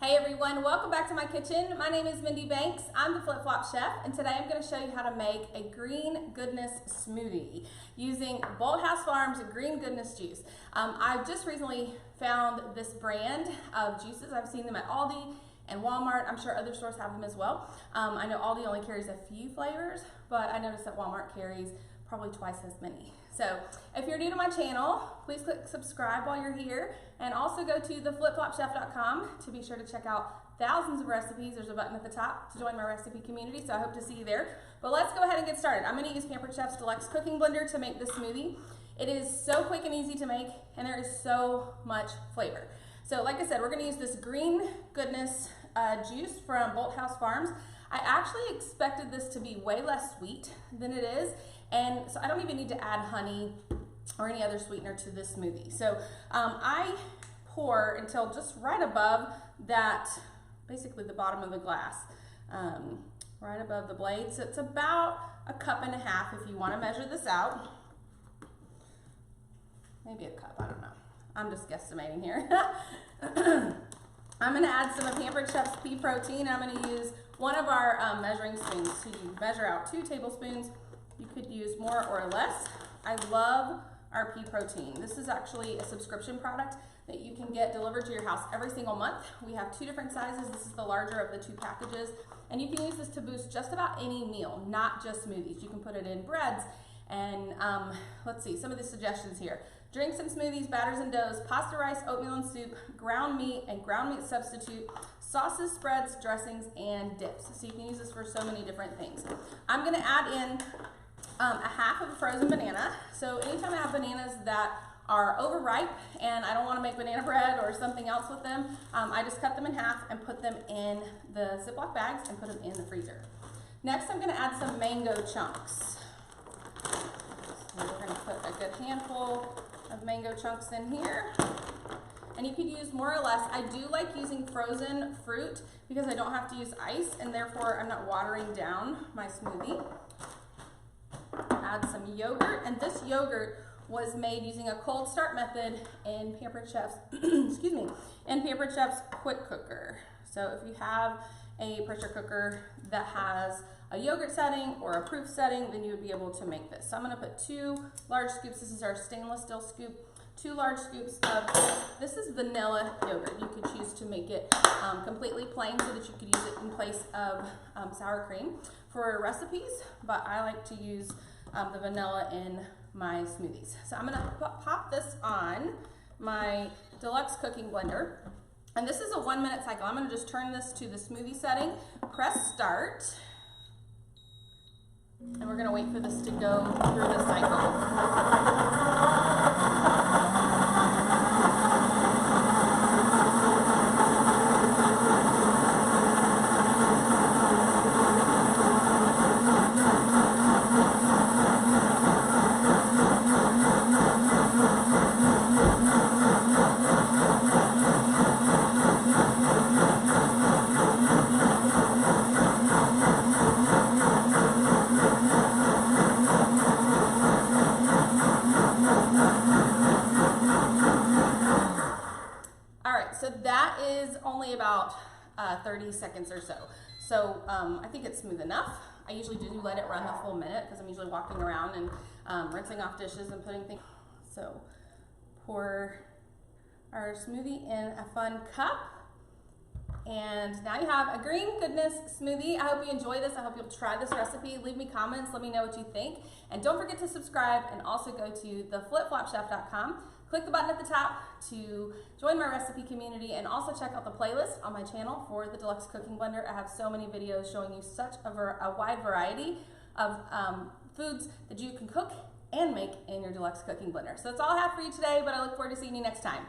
Hey everyone, welcome back to my kitchen. My name is Mindy Banks. I'm the Flip Flop Chef, and today I'm going to show you how to make a green goodness smoothie using Bolthouse Farms green goodness juice. I've just recently found this brand of juices. I've seen them at Aldi and Walmart. I'm sure other stores have them as well. I know Aldi only carries a few flavors, but I noticed that Walmart carries probably twice as many. So if you're new to my channel, please click subscribe while you're here, and also go to theflipflopchef.com to be sure to check out thousands of recipes. There's a button at the top to join my recipe community, so I hope to see you there. But let's go ahead and get started. I'm going to use Pampered Chef's Deluxe cooking blender to make this smoothie. It is so quick and easy to make, and there is so much flavor. So like I said, we're going to use this green goodness juice from Bolthouse Farms. I actually expected this to be way less sweet than it is, and so I don't even need to add honey or any other sweetener to this smoothie. So I pour until just right above that, basically the bottom of the glass, right above the blade. So it's about a cup and a half if you want to measure this out. Maybe a cup, I don't know. I'm just guesstimating here. I'm going to add some of Pampered Chef's pea protein. I'm going to use one of our measuring spoons to measure out 2 tablespoons. You could use more or less. I love our pea protein. This is actually a subscription product that you can get delivered to your house every single month. We have 2 different sizes. This is the larger of the 2 packages. And you can use this to boost just about any meal, not just smoothies. You can put it in breads. And let's see, some of the suggestions here. Drinks and smoothies, batters and doughs, pasta, rice, oatmeal and soup, ground meat and ground meat substitute, sauces, spreads, dressings, and dips. So you can use this for so many different things. I'm gonna add in a half of a frozen banana. So anytime I have bananas that are overripe and I don't want to make banana bread or something else with them, I just cut them in half and put them in the Ziploc bags and put them in the freezer. Next, I'm going to add some mango chunks. So we're going to put a good handful of mango chunks in here. And you could use more or less. I do like using frozen fruit because I don't have to use ice, and therefore I'm not watering down my smoothie. Add some yogurt, and this yogurt was made using a cold start method in Pampered Chef's excuse me, in Pampered Chef's quick cooker. So if you have a pressure cooker that has a yogurt setting or a proof setting, then you would be able to make this. So I'm going to put 2 large scoops. This is our stainless steel scoop. 2 large scoops of, this is vanilla yogurt. You could choose to make it completely plain so that you could use it in place of sour cream for recipes, but I like to use the vanilla in my smoothies. So I'm gonna pop this on my Deluxe cooking blender, and this is a 1-minute cycle. I'm gonna just turn this to the smoothie setting, press start, and we're gonna wait for this to go through the cycle. So that is only about 30 seconds or so. So I think it's smooth enough. I usually do let it run the full minute because I'm usually walking around and rinsing off dishes and putting things. So pour our smoothie in a fun cup. And now you have a green goodness smoothie. I hope you enjoy this. I hope you'll try this recipe. Leave me comments. Let me know what you think. And don't forget to subscribe, and also go to theflipflopchef.com. Click the button at the top to join my recipe community, and also check out the playlist on my channel for the Deluxe cooking blender. I have so many videos showing you such a wide variety of foods that you can cook and make in your Deluxe cooking blender. So that's all I have for you today, but I look forward to seeing you next time.